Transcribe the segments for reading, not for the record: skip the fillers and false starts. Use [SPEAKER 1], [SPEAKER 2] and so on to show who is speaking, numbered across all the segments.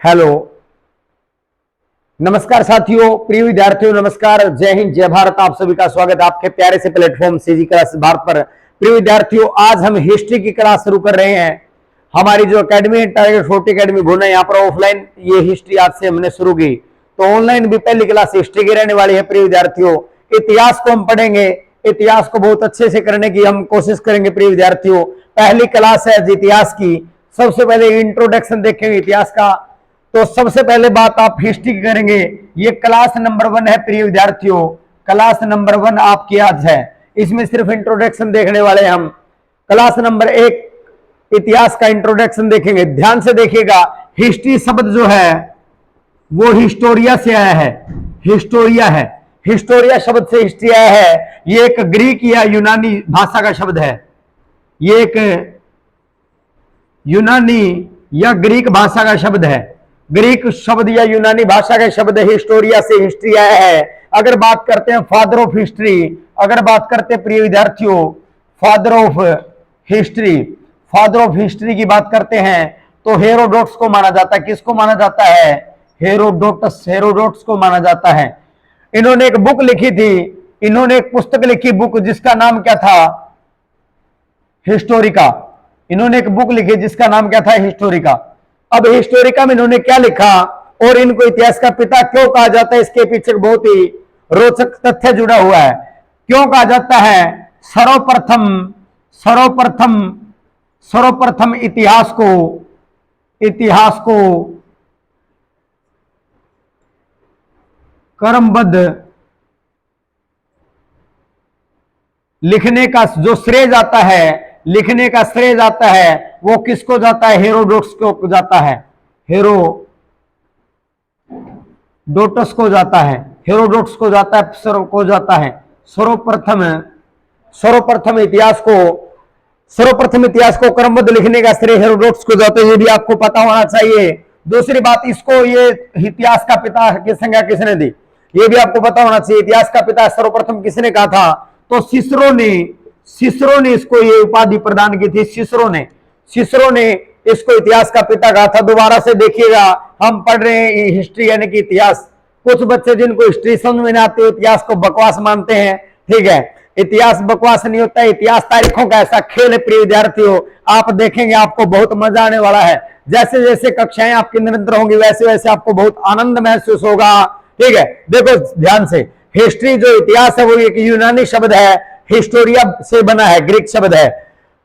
[SPEAKER 1] Hello, नमस्कार साथियों, प्रिय विद्यार्थियों, नमस्कार। जय हिंद, जय भारत। आप सभी का स्वागत है आपके प्यारे से प्लेटफॉर्म सीजी क्लास भारत पर। प्रिय विद्यार्थियों, आज हम हिस्ट्री की क्लास शुरू कर रहे हैं। हमारी जो एकेडमी है, टारगेट 40 एकेडमी भुना, यहाँ पर ऑफलाइन ये हिस्ट्री आज से हमने शुरू की, तो ऑनलाइन भी पहली क्लास हिस्ट्री की रहने वाली है। प्रिय विद्यार्थियों, इतिहास को हम पढ़ेंगे, इतिहास को बहुत अच्छे से करने की हम कोशिश करेंगे। प्रिय विद्यार्थियों, पहली क्लास है इतिहास की। सबसे पहले इंट्रोडक्शन देखेंगे इतिहास का। तो सबसे पहले बात आप हिस्ट्री की करेंगे। ये क्लास नंबर 1 है प्रिय विद्यार्थियों, क्लास नंबर 1 आपकी आज है। इसमें सिर्फ इंट्रोडक्शन देखने वाले हम। क्लास नंबर 1 इतिहास का इंट्रोडक्शन देखेंगे। ध्यान से देखिएगा, हिस्ट्री शब्द जो है वो हिस्टोरिया से आया है। हिस्टोरिया है, हिस्टोरिया शब्द से हिस्ट्री आया है। ये एक ग्रीक या यूनानी भाषा का शब्द है। ये एक यूनानी या ग्रीक भाषा का शब्द है। ग्रीक शब्द या यूनानी भाषा का शब्द हिस्टोरिया से हिस्ट्री आया है। अगर बात करते हैं फादर ऑफ हिस्ट्री, अगर बात करते हैं प्रिय विद्यार्थियों father of history, father of history की बात करते हैं तो हेरोडोटस को माना जाता है। किसको माना जाता है? हेरोडोटस, हेरोडोटस को माना जाता है। इन्होंने एक बुक लिखी थी, इन्होंने एक पुस्तक लिखी, बुक जिसका नाम क्या था? हिस्टोरिका। इन्होंने एक बुक लिखी जिसका नाम क्या था? हिस्टोरिका। अब हिस्टोरिका में इन्होंने क्या लिखा और इनको इतिहास का पिता क्यों कहा जाता है, इसके पीछे बहुत ही रोचक तथ्य जुड़ा हुआ है। क्यों कहा जाता है? सर्वप्रथम सर्वप्रथम सर्वप्रथम इतिहास को क्रमबद्ध लिखने का जो श्रेय जाता है, लिखने का श्रेय जाता है वो किसको जाता है? हेरोडोटस को जाता है। हेरोडोटस को जाता है, हेरोडोटस को जाता है, सर्वप्रथम इतिहास को क्रमबद्ध लिखने का श्रेय हेरोडोटस को जाता है। ये भी आपको पता होना चाहिए। दूसरी बात, इसको ये इतिहास का पिता की संज्ञा किसने दी, ये भी आपको पता होना चाहिए। इतिहास का पिता सर्वप्रथम किसने कहा था? तो सिसरो ने इसको ये उपाधि प्रदान की थी। सिसरो ने इसको इतिहास का पिता कहा था। दोबारा से देखिएगा, हम पढ़ रहे हैं हिस्ट्री यानी कि इतिहास। कुछ बच्चे जिनको हिस्ट्री समझ में नहीं आती, इतिहास को बकवास मानते हैं। ठीक है, इतिहास बकवास नहीं होता है, इतिहास तारीखों का ऐसा खेल है प्रिय विद्यार्थियों। आप देखेंगे आपको बहुत मजा आने वाला है। जैसे जैसे कक्षाएं आपकी निरंतर होंगी वैसे वैसे आपको बहुत आनंद महसूस होगा। ठीक है, देखो ध्यान से, हिस्ट्री जो इतिहास है वो एक यूनानी शब्द है, हिस्टोरिया से बना है, ग्रीक शब्द है।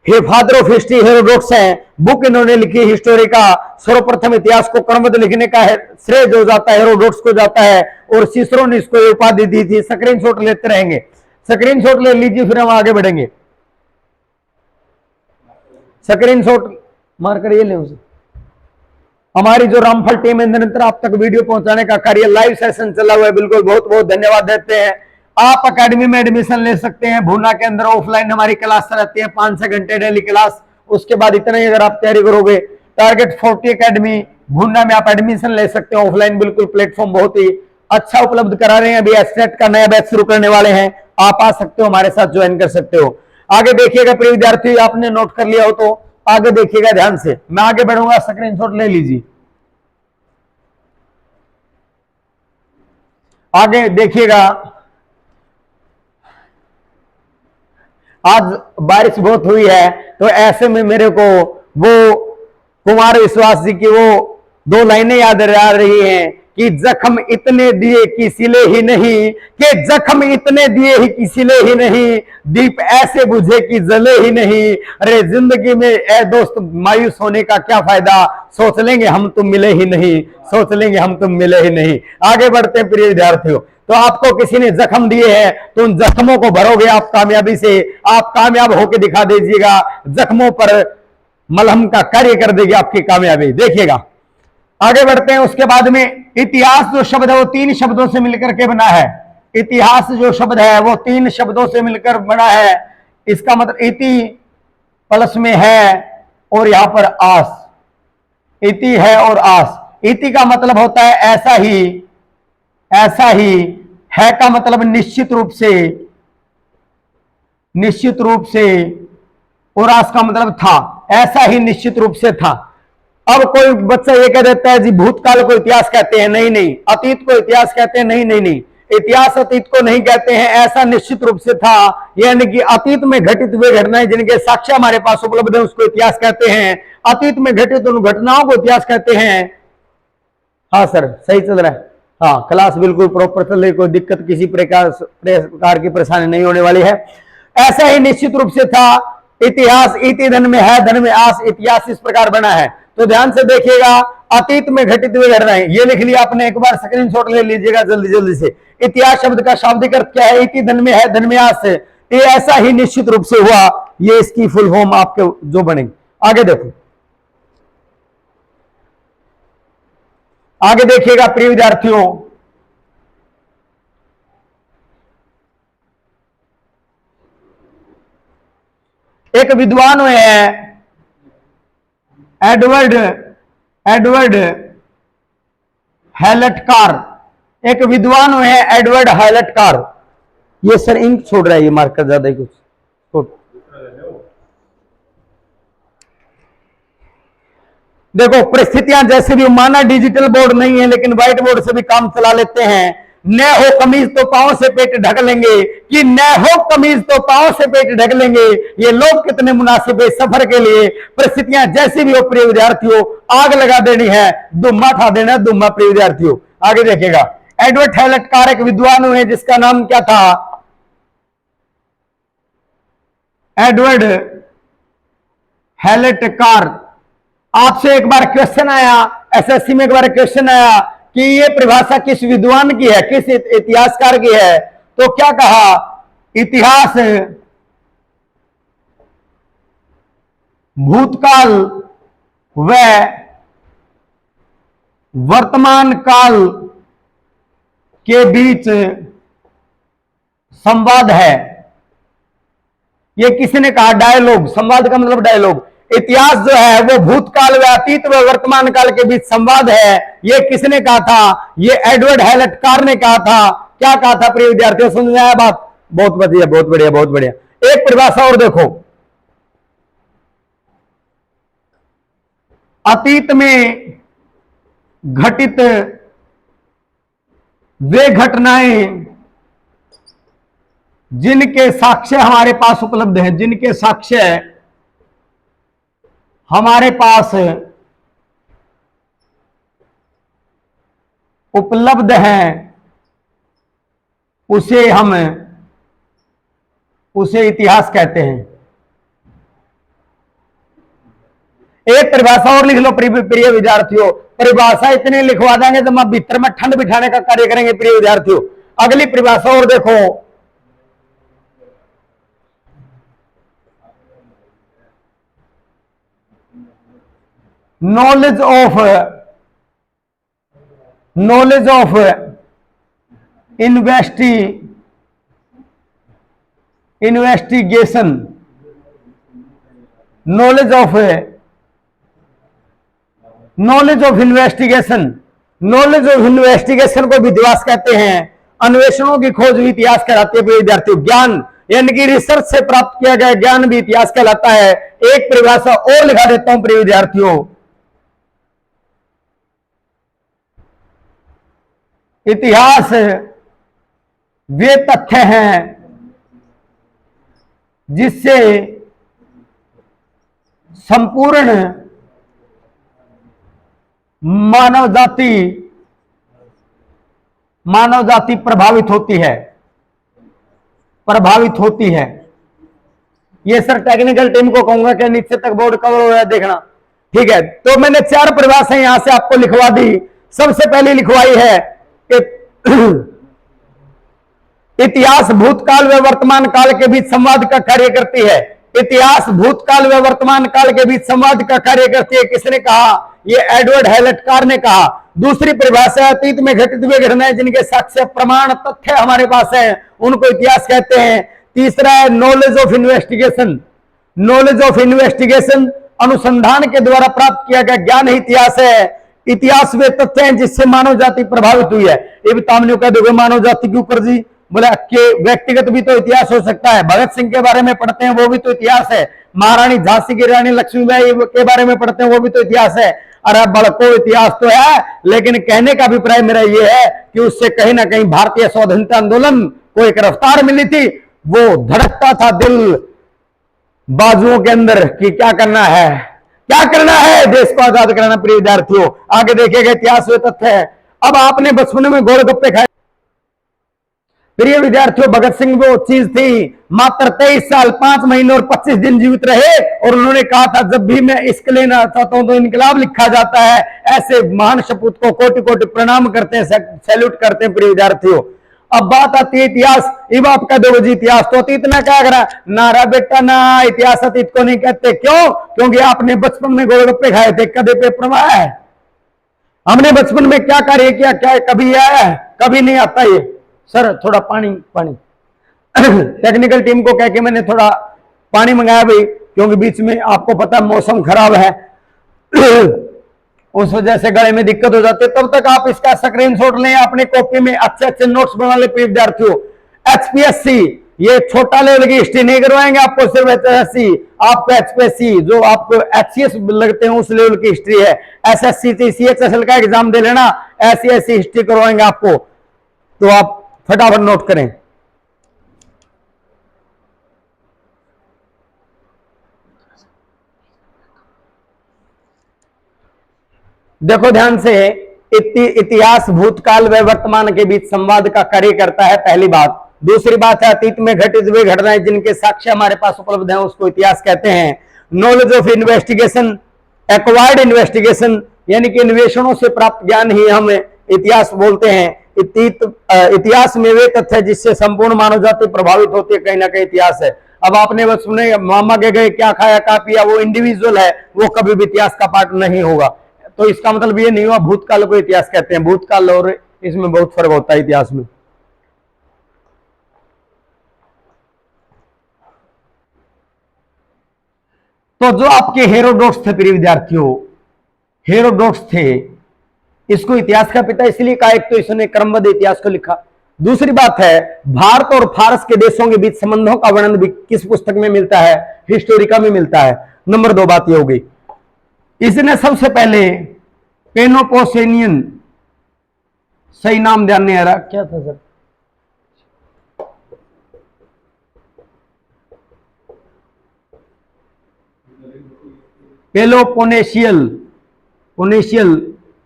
[SPEAKER 1] हे फादर ऑफ हिस्ट्री हेरोडोटस है, बुक इन्होंने लिखी हिस्टोरिका। सर्वप्रथम इतिहास को क्रमबद्ध लिखने का श्रेय जो जाता है हेरोडोटस को जाता है, और सिसरो ने इसको उपाधि दी थी। स्क्रीनशॉट लेते रहेंगे, स्क्रीनशॉट ले लीजिए, फिर हम आगे बढ़ेंगे। स्क्रीनशॉट मार कर ये ले उसे। हमारी जो रामफल टीम है निरंतर आप तक वीडियो पहुंचाने का कार्य, लाइव सेशन चला हुआ है, बिल्कुल बहुत बहुत धन्यवाद देते हैं। आप एकेडमी में एडमिशन ले सकते हैं। भूना के अंदर ऑफलाइन हमारी क्लास रहती है 5-6 घंटे डेली क्लास। उसके बाद इतना ही अगर आप तैयारी करोगे, टारगेट 40 एकेडमी भूना में आप एडमिशन ले सकते हैं ऑफलाइन। बिल्कुल प्लेटफॉर्म बहुत ही अच्छा उपलब्ध करा रहे हैं। अभी एस्टेट का नया बैच शुरू करने वाले हैं, आप आ सकते हो, हमारे साथ ज्वाइन कर सकते हो। आगे देखिएगा प्रिय विद्यार्थी, आपने नोट कर लिया हो तो आगे देखिएगा ध्यान से। मैं आगे बढ़ूंगा, स्क्रीनशॉट ले लीजिए। आगे देखिएगा, आज बारिश बहुत हुई है तो ऐसे में मेरे को वो कुमार विश्वास जी की वो 2 लाइनें याद आ रही हैं कि जख्म इतने दिए कि सिले ही नहीं, कि जख्म इतने दिए ही कि सिले ही नहीं, दीप ऐसे बुझे कि जले ही नहीं। अरे जिंदगी में ए दोस्त मायूस होने का क्या फायदा, सोच लेंगे हम तुम मिले ही नहीं, सोच लेंगे हम तुम मिले ही नहीं। आगे बढ़ते हैं प्रिय विद्यार्थियों। तो आपको किसी ने जख्म दिए हैं तो उन जख्मों को भरोगे आप कामयाबी से, आप कामयाब होकर दिखा दीजिएगा। जख्मों पर मलहम का कार्य कर देगी आपकी कामयाबी, देखिएगा। आगे बढ़ते हैं। उसके बाद में इतिहास जो शब्द है वो 3 शब्दों से मिलकर के बना है। इतिहास जो शब्द है वो 3 शब्दों से मिलकर बना है। इसका मतलब इति प्लस में है और यहां पर आस, इति है और आस। इति का मतलब होता है ऐसा ही, ऐसा ही है का मतलब निश्चित रूप से, और आस का मतलब था, ऐसा ही निश्चित रूप से था। अब कोई बच्चा ये कह देता है जी भूतकाल को इतिहास कहते हैं, नहीं नहीं। अतीत को इतिहास कहते हैं, नहीं नहीं नहीं। इतिहास अतीत को नहीं कहते हैं, ऐसा निश्चित रूप से था। यानी कि अतीत में घटित हुए घटनाएं जिनके साक्ष्य हमारे पास उपलब्ध है उसको इतिहास कहते हैं। अतीत में घटित उन घटनाओं को इतिहास कहते हैं। हाँ सर, सही चल रहा है। हाँ, क्लास बिल्कुल प्रॉपर चल रही, कोई दिक्कत किसी प्रकार की परेशानी नहीं होने वाली है। ऐसा ही निश्चित रूप से था। इतिहास इति धन में है, धन में आस, इतिहास इस प्रकार बना है। तो ध्यान से देखिएगा, अतीत में घटित हुए घटनाएं, ये लिख लिया आपने, एक बार स्क्रीनशॉट ले लीजिएगा जल्दी जल्दी से। इतिहास शब्द का शाब्दिक अर्थ क्या है? इति धन में है, धन में आस है। ये ऐसा ही निश्चित रूप से हुआ, ये इसकी फुल फॉर्म आपके जो बनेगी। आगे देखो, आगे देखिएगा प्रिय विद्यार्थियों, एक विद्वान हुए हैं एडवर्ड हैलटकार। एक विद्वान हुए हैं एडवर्ड हैलटकार। ये सर इंक छोड़ रहा है, ये मार्कर ज्यादा ही कुछ छोड़। देखो परिस्थितियां जैसे भी, माना डिजिटल बोर्ड नहीं है लेकिन व्हाइट बोर्ड से भी काम चला लेते हैं। न हो कमीज तो पांव से पेट ढक लेंगे, कि न हो कमीज तो पांव से पेट ढक लेंगे। ये लोग कितने मुनासिब है सफर के लिए। परिस्थितियां जैसी भी हो प्रिय विद्यार्थियों, आग लगा देनी है, धुम्मा ठा देना है, धुम्मा प्रिय विद्यार्थियों। आगे देखिएगा, एडवर्ड हैलटकार एक विद्वान हुए जिसका नाम क्या था? एडवर्ड हैलटकार। आपसे एक बार क्वेश्चन आया, एसएससी में एक बार क्वेश्चन आया कि ये परिभाषा किस विद्वान की है, किस इतिहासकार की है? तो क्या कहा? इतिहास भूतकाल व वर्तमान काल के बीच संवाद है। ये किसने कहा? डायलॉग। संवाद का मतलब डायलॉग। इतिहास जो है वो भूतकाल व अतीत व वर्तमान काल के बीच संवाद है। ये किसने कहा था? ये एडवर्ड हैलटकार ने कहा था। क्या कहा था प्रिय विद्यार्थियों, समझ में आया बात? बहुत बढ़िया, बहुत बढ़िया, बहुत बढ़िया। एक परिभाषा और देखो, अतीत में घटित वे घटनाएं जिनके साक्ष्य हमारे पास उपलब्ध हैं, जिनके साक्ष्य हमारे पास उपलब्ध हैं, उसे इतिहास कहते हैं। एक परिभाषा और लिख लो प्रिय विद्यार्थियों। परिभाषा इतनी लिखवा देंगे तो हम भीतर में ठंड बिठाने का कार्य करेंगे प्रिय विद्यार्थियों। अगली परिभाषा और देखो, knowledge of investigation. Knowledge of investigation को भी इतिहास कहते हैं। अन्वेषणों की खोज भी इतिहास कहलाती है विद्यार्थियों। ज्ञान यानी कि रिसर्च से प्राप्त किया गया ज्ञान भी इतिहास कहलाता है। एक परिभाषा और लिखा देता हूं प्रिय विद्यार्थियों, इतिहास वे तथ्य हैं जिससे संपूर्ण मानव जाति प्रभावित होती है। ये सर टेक्निकल टीम को कहूंगा कि नीचे तक बोर्ड कवर हो रहा है, देखना। ठीक है, तो मैंने 4 परिभाषाएं यहां से आपको लिखवा दी। सबसे पहले लिखवाई है कि इतिहास भूतकाल व वर्तमान काल के बीच संवाद का कार्य करती है। इतिहास भूतकाल व वर्तमान काल के बीच संवाद का कार्य करती है। किसने कहा? ये एडवर्ड हैलटकार ने कहा। दूसरी परिभाषा, अतीत में घटित हुए घटनाएं जिनके साक्ष्य प्रमाण तथ्य हमारे पास है, उनको इतिहास कहते हैं। तीसरा है knowledge of investigation. Knowledge of investigation अनुसंधान के द्वारा प्राप्त किया गया ज्ञान ही इतिहास है। इतिहास वे तथ्य हैं जिससे मानव जाति प्रभावित हुई है। ये भी तामनियों कह दोगे मानव जाति के ऊपर जी, बोले कि व्यक्तिगत भी तो इतिहास हो सकता है। भगत सिंह के बारे में पढ़ते हैं, वो भी तो इतिहास है। महारानी झांसी की रानी लक्ष्मीबाई के बारे में पढ़ते हैं, वो भी तो इतिहास है। अरे बड़को इतिहास तो है, लेकिन कहने का अभिप्राय मेरा ये है कि उससे कहीं ना कहीं भारतीय स्वाधीनता आंदोलन को एक रफ्तार मिली थी। वो धड़कता था दिल बाजुओं के अंदर कि क्या करना है, क्या करना है, देश को आजाद कराना। प्रिय विद्यार्थियों, आगे देखिएगा इतिहास में तथ्य है। अब आपने बचपन में गोलगप्पे खाए। प्रिय विद्यार्थियों, भगत सिंह वो चीज थी, मात्र 23 साल 5 महीने और 25 दिन जीवित रहे और उन्होंने कहा था जब भी मैं इसके लिए चाहता हूं तो इनकलाब लिखा जाता है। ऐसे महान सपूत को कोटि कोटि प्रणाम करते हैं, सैल्यूट करते हैं। प्रिय विद्यार्थियों, अब बात आती है इतिहास। अब आपका देखो जी, इतिहास तो अतीत ना क्या करा नारा बेटा ना, इतिहास अतीत को नहीं कहते। क्यों? क्योंकि आपने बचपन में गोलगप्पे खाए थे, कभी पेपर में आया है? हमने बचपन में क्या कार्य किया, क्या कभी आया है? कभी नहीं आता। ये सर थोड़ा पानी पानी टेक्निकल टीम को कह के मैंने थोड़ा पानी मंगाया भाई, क्योंकि बीच में आपको पता मौसम खराब है उस वजह से गले में दिक्कत हो जाती है। तब तक आप इसका स्क्रीनशॉट लें, अपने कॉपी में अच्छे अच्छे नोट्स बना ले। विद्यार्थियों, एचपीएससी ये छोटा लेवल की हिस्ट्री नहीं करवाएंगे आपको, सिर्फ एचएससी। आपको एचपीएससी जो आपको एचसीएस लगते हैं उस लेवल की हिस्ट्री है। एसएससी सीएचएसएल का एग्जाम दे लेना, ऐसी ऐसी हिस्ट्री करवाएंगे आपको, तो आप फटाफट नोट करें। देखो ध्यान से, इतिहास भूतकाल व वर्तमान के बीच संवाद का कार्य करता है, पहली बात। दूसरी बात है अतीत में घटित हुए घटनाएं जिनके साक्ष्य हमारे पास उपलब्ध हैं उसको इतिहास कहते हैं। Knowledge of investigation, acquired investigation, यानी कि अन्वेषणों से प्राप्त ज्ञान ही हम इतिहास बोलते हैं। इतिहास में वे तथ्य जिससे संपूर्ण मानव जाति प्रभावित होती है, कहीं ना कहीं इतिहास है। अब आपने बस सुने मामा के गए क्या खाया क्या पिया, वो इंडिविजुअल है, वो कभी भी इतिहास का पार्ट नहीं होगा। तो इसका मतलब ये नहीं हुआ भूतकाल को इतिहास कहते हैं। भूतकाल और इसमें बहुत फर्क होता है इतिहास में। तो जो आपके हेरोडोट्स थे प्रिय विद्यार्थियों, हेरोडोट्स थे, इसको इतिहास का पिता इसलिए कहा, एक तो इसने क्रमबद्ध इतिहास को लिखा। दूसरी बात है भारत और फारस के देशों के बीच संबंधों का वर्णन भी किस पुस्तक में मिलता है? हिस्टोरिका में मिलता है। नंबर 2 बात यह हो गई, इसने सबसे पहले पेलोपोनेशियन, सही नाम ध्यान नहीं आ रहा क्या था सर, पेलोपोनेशियल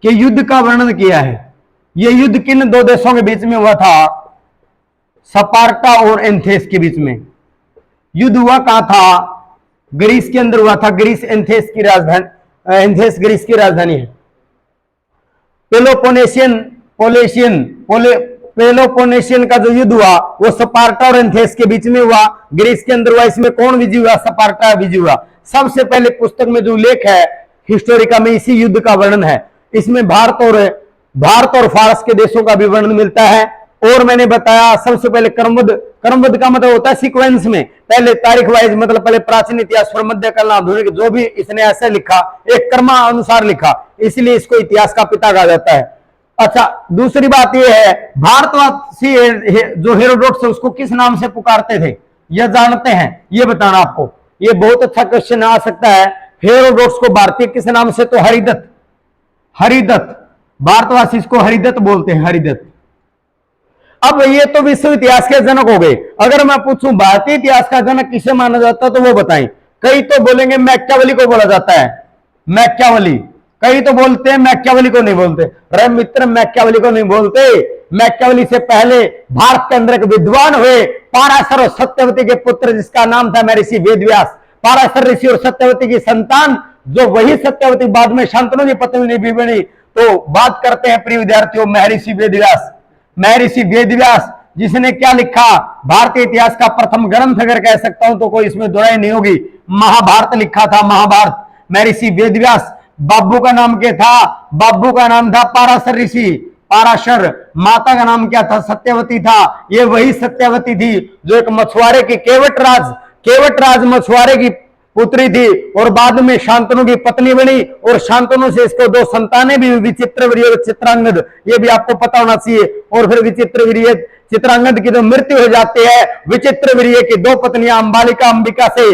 [SPEAKER 1] के युद्ध का वर्णन किया है। यह युद्ध किन दो देशों के बीच में हुआ था? स्पार्टा और एथेंस के बीच में युद्ध हुआ। कहां था? ग्रीस के अंदर हुआ था। ग्रीस एथेंस की राजधानी, एथेंस ग्रीस की राजधानी है। पेलोपोनेशियन का जो युद्ध हुआ वो स्पार्टा और एथेंस के बीच में हुआ, ग्रीस के अंदर हुआ। इसमें कौन विजयी हुआ? स्पार्टा विजयी हुआ। सबसे पहले पुस्तक में जो लेख है हिस्टोरिका में इसी युद्ध का वर्णन है। इसमें भारत और फारस के देशों का भी वर्णन मिलता है। और मैंने बताया सबसे पहले क्रमबद्ध का मतलब होता है सीक्वेंस में, पहले तारीख वाइज, मतलब पहले प्राचीन इतिहास फिर मध्यकालीन आधुनिक, जो भी इसने ऐसे लिखा एक क्रमानुसार लिखा, इसलिए इसको इतिहास का पिता कहा जाता है। अच्छा, दूसरी बात यह है भारतवासी जो हेरोडोट्स है उसको किस नाम से पुकारते थे, यह जानते हैं? यह बताना आपको, यह बहुत अच्छा क्वेश्चन आ सकता है। हेरोडोट्स को भारतीय किस नाम से? तो हरिदत्त, भारतवासी इसको हरिदत्त बोलते हैं, हरिदत्त। अब ये तो विश्व इतिहास के जनक हो गए। अगर मैं पूछूं भारतीय इतिहास का जनक किसे माना जाता है तो वो बताएं। कई तो बोलेंगे मैकियावेली को बोला जाता है, मैकियावेली। कई तो बोलते हैं मैकियावेली को नहीं बोलते। अरे मित्र, मैकियावेली को नहीं बोलते। मैकियावेली से पहले भारत के अंदर एक विद्वान हुए, पाराशर और सत्यवती के पुत्र, जिसका नाम था महर्षि वेदव्यास। पाराशर ऋषि और सत्यवती की संतान, जो वही सत्यवती बाद में शांतनु की पत्नी भी बनी। तो बात करते हैं प्रिय विद्यार्थियों महर्षि वेदव्यास, जिसने क्या लिखा? भारतीय इतिहास का प्रथम ग्रंथ अगर कह सकता हूं तो कोई इसमें दुराई नहीं होगी, महाभारत लिखा था, महाभारत। महर्षि वेदव्यास। बाबू का नाम क्या था? बाबू का नाम था पाराशर ऋषि, पाराशर। माता का नाम क्या था? सत्यवती था। ये वही सत्यवती थी जो एक मछुआरे की केवट राज मछुआरे की पुत्री थी और बाद में शांतनु की पत्नी बनी। और शांतनु से इसको 2 संतानें भी, विचित्रवीर्य और चित्रांगद, ये भी आपको पता होना चाहिए। और फिर विचित्रवीर्य चित्रांगद की तो मृत्यु हो जाती है। विचित्रवीर्य की 2 पत्नियां अंबालिका अंबिका से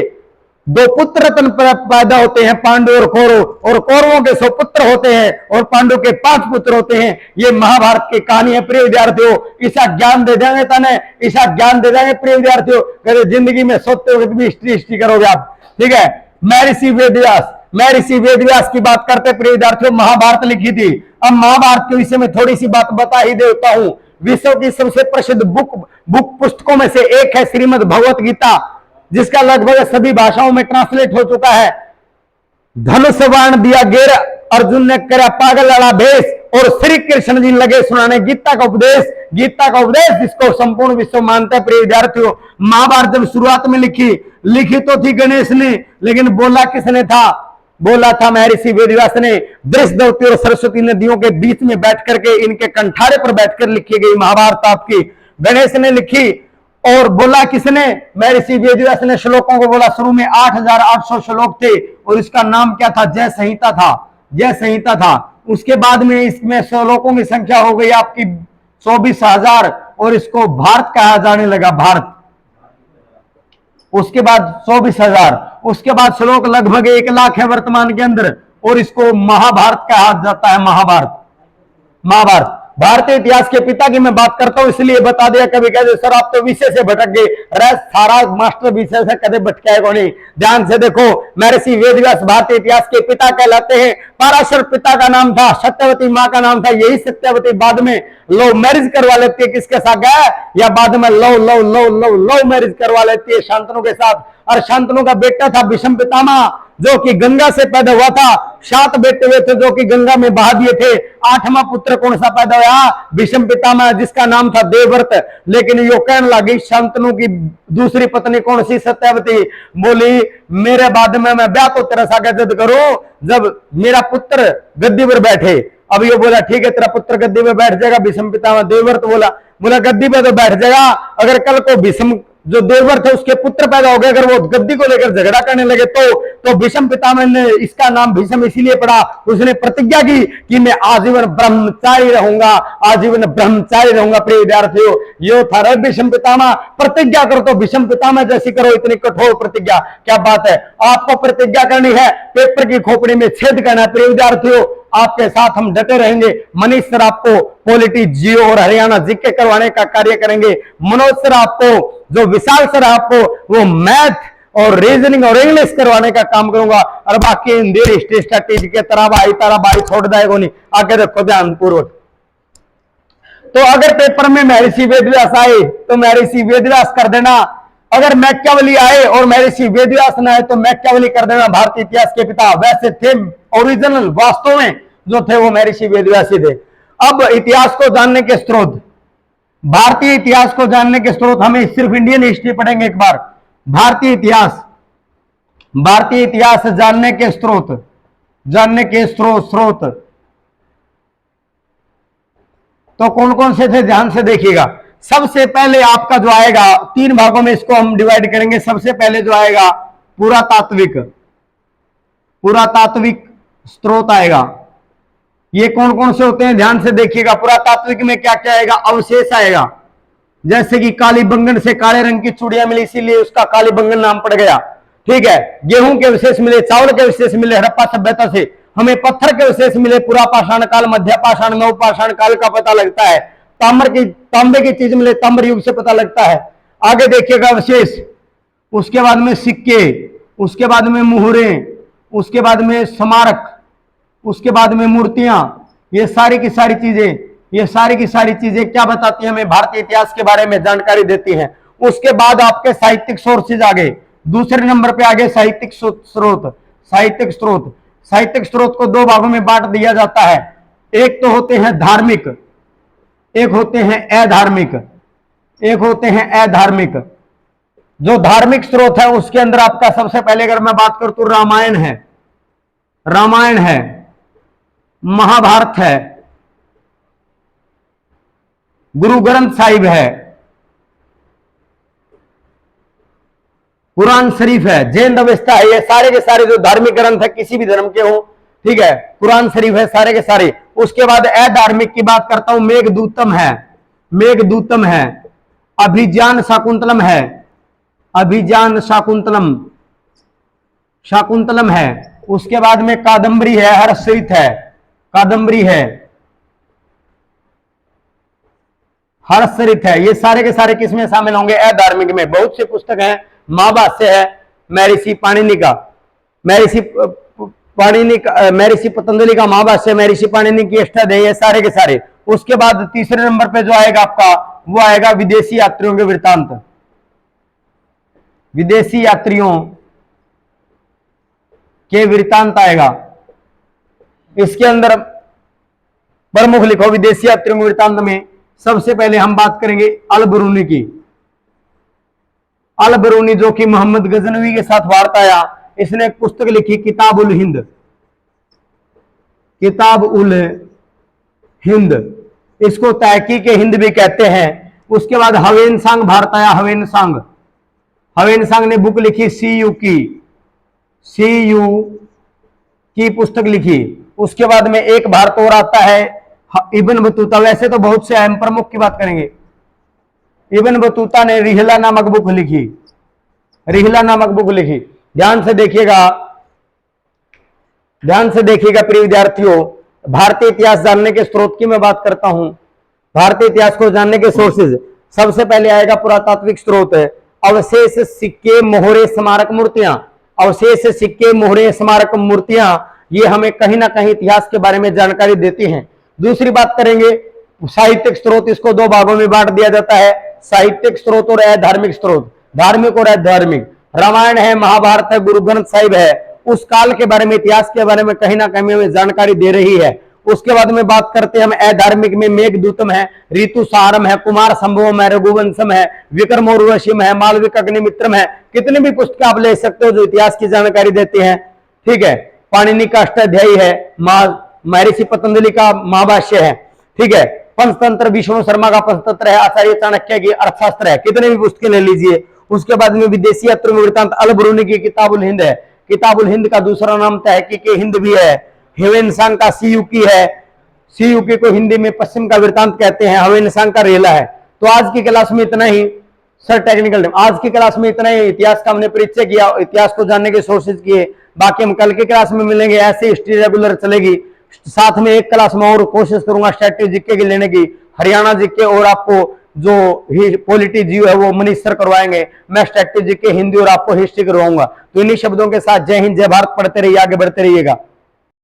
[SPEAKER 1] दो पुत्र रत्न पैदा होते हैं, पांडु और कौरव, और कौरवों के 100 पुत्र होते हैं और पांडु के 5 पुत्र होते हैं। ये महाभारत की कहानी है प्रिय विद्यार्थियों। ऐसा ज्ञान दे देंगे तने, ऐसा ज्ञान दे देंगे प्रिय विद्यार्थियों, कभी जिंदगी में सोते वक्त भी हिस्ट्री करोगे आप। ठीक है, महर्षि वेदव्यास की बात करते प्रिय विद्यार्थियों, महाभारत लिखी थी। अब महाभारत के विषय में थोड़ी सी बात बता ही देता हूं। विश्व की सबसे प्रसिद्ध बुक पुस्तकों में से एक है श्रीमद् भगवत गीता, जिसका लगभग सभी भाषाओं में ट्रांसलेट हो चुका है। धनुष बाण दिया गेर, अर्जुन ने करा पागल लड़ा भेष, और श्री कृष्ण जी लगे सुनाने गीता का उपदेश। गीता का उपदेश जिसको संपूर्ण विश्व मानता है प्रिय विद्यार्थियों। महाभारत जब शुरुआत में लिखी तो थी गणेश ने, लेकिन बोला किसने था? बोला था महर्षि वेदव्यास ने। दृष्टद्युति और सरस्वती नदियों के बीच में बैठ करके, इनके कंठारे पर बैठकर लिखी गई महाभारत आपकी गणेश ने लिखी। और बोला किसने? महर्षि वेदव्यास ने श्लोकों को बोला। शुरू में 8800 श्लोक थे और इसका नाम क्या था? जय संहिता था। जय संहिता था। उसके बाद में इसमें श्लोकों की संख्या हो गई आपकी 24,000 और इसको भारत कहा जाने लगा, भारत। उसके बाद 24,000, उसके बाद श्लोक लगभग 1 लाख है वर्तमान के अंदर, और इसको महाभारत कहा जाता है। महाभारत भारतीय इतिहास के पिता की मैं बात करता हूं, इसलिए बता दिया। कभी कहते सर आप तो विषय से भटक गए, सारा मास्टर विषय से कदे भटकाएगा नहीं। ध्यान से देखो, महर्षि वेदव्यास भारतीय इतिहास के पिता कहलाते हैं। पराशर पिता का नाम था, सत्यवती माँ का नाम था। यही सत्यवती बाद में लव मैरिज करवा लेती है किसके साथ गया, या बाद में लव मैरिज करवा लेती है शांतनु के साथ। और शांतनु का बेटा था भीष्म पितामह, जो कि गंगा से पैदा हुआ था। 7 बेटे हुए थे जो कि गंगा में बहा दिए थे। 8वां पुत्र कौन सा पैदा हुआ? भीष्म पितामह, जिसका नाम था देवव्रत। लेकिन यो कहने लगी शांतनु की दूसरी पत्नी कौन सी? सत्यवती। बोली मेरे बाद में मैं ब्याह तो तेरा सा जद करूं जब मेरा पुत्र गद्दी पर बैठे। अब ये बोला ठीक है तेरा पुत्र गद्दी पे बैठ जाएगा। भीष्म पितामह देवव्रत बोला गद्दी पे तो बैठ जाएगा, अगर कल को भीष्म जो देवव्रत है उसके पुत्र पैदा हो गए, अगर वो गद्दी को लेकर झगड़ा करने लगे तो भीष्म पितामह ने इसका नाम भीष्म इसीलिए पड़ा, उसने प्रतिज्ञा की कि मैं आजीवन ब्रह्मचारी रहूंगा, आजीवन ब्रह्मचारी रहूंगा। प्रिय विद्यार्थियों, यो था भीष्म पितामह। प्रतिज्ञा करो तो भीष्म पितामह जैसी करो, इतनी कठोर प्रतिज्ञा। क्या बात है, आपको प्रतिज्ञा करनी है, पेपर की खोपड़ी में छेद करना है। प्रिय विद्यार्थियों, आपके साथ हम डटे रहेंगे। मनीष सर आपको पॉलिटी, जियो और हरियाणा जीके करवाने का कार्य करेंगे। मनोज सर आपको, जो विशाल सर आपको वो मैथ और रीजनिंग और इंग्लिश करवाने का काम करूंगा। और बाकी हिंदी हिस्ट्री स्ट्रेटेजी के तरह बाई छोड़ देगा नहीं। आगे देखो ध्यान पूर्वक। तो अगर पेपर में महर्षि वेदव्यास आए तो महर्षि वेदव्यास कर देना, अगर मैकियावेली आए और महर्षि वेदव्यास न आए तो मैकियावेली कर देना। भारतीय इतिहास के पिता वैसे थे, ओरिजिनल वास्तव में जो थे वो महर्षि वेदव्यास ही थे। अब इतिहास को जानने के स्रोत, भारतीय इतिहास को जानने के स्रोत, हमें सिर्फ इंडियन हिस्ट्री पढ़ेंगे एक बार। भारतीय इतिहास जानने के स्रोत तो कौन कौन से थे ध्यान से देखिएगा। सबसे पहले आपका जो आएगा, 3 भागों में इसको हम डिवाइड करेंगे। सबसे पहले जो आएगा पुरातात्विक स्रोत आएगा। ये कौन कौन से होते हैं ध्यान से देखिएगा। पुरातात्विक में क्या क्या आएगा? अवशेष आएगा, जैसे कि कालीबंगन से काले रंग की चूड़ियां मिली, इसीलिए उसका कालीबंगन नाम पड़ गया। ठीक है, गेहूं के अवशेष मिले, चावल के अवशेष मिले हड़प्पा सभ्यता से। हमें पत्थर के अवशेष मिले, पुरा पाषाण काल, मध्य पाषाण, नव पाषाण काल का पता लगता है। तांबे की चीज मिले, ताम्र युग से पता लगता है। आगे देखिएगा अवशेष, उसके बाद में सिक्के, उसके बाद में मुहरे, उसके बाद में स्मारक, उसके बाद में मूर्तियां। ये सारी की सारी चीजें क्या बताती हैं? हमें भारतीय इतिहास के बारे में जानकारी देती हैं। उसके बाद आपके साहित्यिक सोर्सेज आ गए। दूसरे नंबर पे आ गए साहित्यिक स्रोत को 2 भागों में बांट दिया जाता है। एक तो होते हैं धार्मिक, एक होते हैं अधार्मिक। जो धार्मिक स्रोत है उसके अंदर आपका सबसे पहले अगर मैं बात करूं तो रामायण है, महाभारत है, गुरु ग्रंथ साहिब है, कुरान शरीफ है, जैन अवस्था है। ये सारे के सारे जो धार्मिक ग्रंथ है किसी भी धर्म के हो, ठीक है, कुरान शरीफ है सारे के सारे। उसके बाद अधार्मिक की बात करता हूं, मेघदूतम है, अभिज्ञान शाकुंतलम है, शाकुंतलम है, उसके बाद में कादम्बरी है, हर्षरित है, कादम्बरी है, हर्षरित है। ये सारे के सारे किसमें शामिल होंगे? अधार्मिक में। बहुत से पुस्तक हैं, महाभाष्य है महर्षि पाणिनि का, महर्षि पतंजलि का महाभाष्य, महर्षि पाणिनि की अष्टाध्यायी, सारे के सारे। उसके बाद तीसरे नंबर पे जो आएगा आपका, वो आएगा विदेशी यात्रियों के वृत्तांत, विदेशी यात्रियों के वृत्तांत आएगा। इसके अंदर प्रमुख लिखो विदेशी यात्रियों के वृत्तांत में। सबसे पहले हम बात करेंगे अल बरूनी की। अल बरूनी जो कि मोहम्मद गजनवी के साथ भारत आया, इसने एक पुस्तक लिखी किताब उल हिंद, किताब उल हिंद, इसको तहकीक हिंद भी कहते हैं। उसके बाद हवेनसांग भारत आया, हवेनसांग, हवेनसांग ने बुक लिखी सीयू की पुस्तक लिखी। उसके बाद में एक भारत और आता है इब्न बतूता। वैसे तो बहुत से अहम प्रमुख की बात करेंगे। इब्न बतूता ने रिहला नामक बुक लिखी, रिहला नामक बुक लिखी। ध्यान से देखिएगा, ध्यान से देखिएगा प्रिय विद्यार्थियों, भारतीय इतिहास जानने के स्रोत की मैं बात करता हूं। भारतीय इतिहास को जानने के सोर्सेज, सबसे पहले आएगा पुरातात्विक स्रोत है, अवशेष, सिक्के, मोहरे, स्मारक मूर्तियां। अवशेष, सिक्के, मोहरे, स्मारक मूर्तियां, ये हमें कहीं ना कहीं इतिहास के बारे में जानकारी देती हैं। दूसरी बात करेंगे साहित्यिक स्रोत, इसको दो भागों में बांट दिया जाता है, साहित्यिक स्रोत और धार्मिक स्रोत, धार्मिक और धार्मिक। रामायण है, महाभारत है, गुरु ग्रंथ साहिब है, उस काल के बारे में, इतिहास के बारे में कहीं ना कहीं हमें जानकारी दे रही है। उसके बाद में बात करते हैं हम अधार्मिक में, मेघदूतम है, ऋतुसारम है, कुमार संभवम है, रघुवंशम है, विक्रम उर्वशीम है, मालविक अग्निमित्रम है। कितने भी पुस्तक आप ले सकते हो जो इतिहास की जानकारी देते हैं। ठीक है, पाणिनि का अष्टाध्यायी है, महर्षि पतंजलि का महाभाष्य है। ठीक है, पंचतंत्र विष्णु शर्मा का पंचतंत्र है, आचार्य चाणक्य की अर्थशास्त्र है, कितने भी पुस्तकें ले लीजिए। उसके बाद में विदेशी यात्रियों में वृत्तांत अल बरूनी की किताबुल हिंद है, किताबुल हिंद का दूसरा नाम तहकीक हिंद भी है। हवेनसांग का सीयूकी है, सीयूकी को हिंदी में पश्चिम का वृत्तांत कहते हैं, हवेनसांग का रेला है। तो आज की क्लास में इतना ही सर, टेक्निकल आज की क्लास में इतना ही। इतिहास का हमने परिचय किया, इतिहास को जानने के सोर्सेज किए। बाकी हम कल की क्लास में मिलेंगे, ऐसे हिस्ट्री रेगुलर चलेगी। साथ में एक क्लास में और कोशिश करूंगा स्टैटिक जीके की लेने की, हरियाणा जीके, और आपको जो पॉलिटी जीव है वो मनीष सर करवाएंगे। मैं स्टैटिक जीके हिंदी और आपको हिस्ट्री करवाऊंगा। तो इन्हीं शब्दों के साथ जय हिंद, जय भारत, पढ़ते रहिए, आगे बढ़ते रहिएगा।